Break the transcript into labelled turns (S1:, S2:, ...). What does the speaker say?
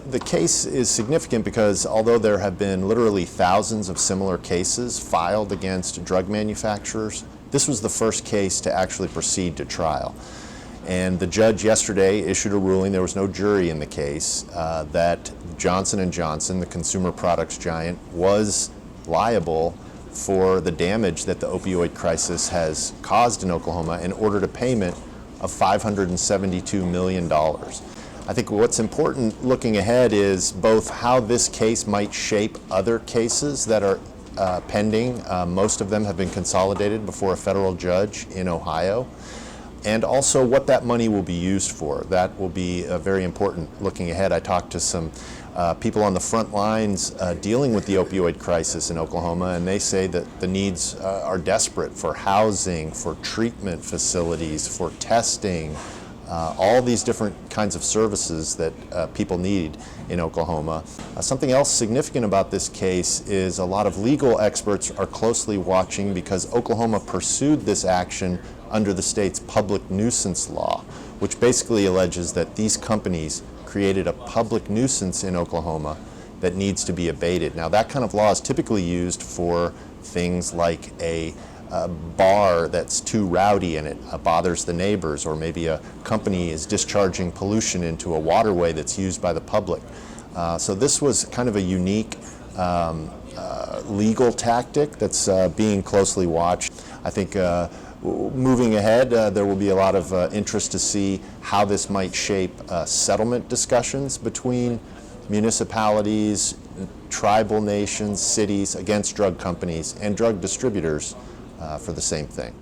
S1: The case is significant because although there have been literally thousands of similar cases filed against drug manufacturers, this was the first case to actually proceed to trial. And the judge yesterday issued a ruling, there was no jury in the case, that Johnson & Johnson, the consumer products giant, was liable for the damage that the opioid crisis has caused in Oklahoma and ordered a payment of $572 million. I think what's important looking ahead is both how this case might shape other cases that are pending. Most of them have been consolidated before a federal judge in Ohio. And also what that money will be used for. That will be very important looking ahead. I talked to some people on the front lines dealing with the opioid crisis in Oklahoma, and they say that the needs are desperate for housing, for treatment facilities, for testing, all these different kinds of services that people need in Oklahoma. Something else significant about this case is a lot of legal experts are closely watching because Oklahoma pursued this action under the state's public nuisance law, which basically alleges that these companies created a public nuisance in Oklahoma that needs to be abated. Now, that kind of law is typically used for things like a bar that's too rowdy and it bothers the neighbors, or maybe a company is discharging pollution into a waterway that's used by the public. So this was kind of a unique legal tactic that's being closely watched. I think moving ahead, there will be a lot of interest to see how this might shape settlement discussions between municipalities, tribal nations, cities against drug companies and drug distributors for the same thing.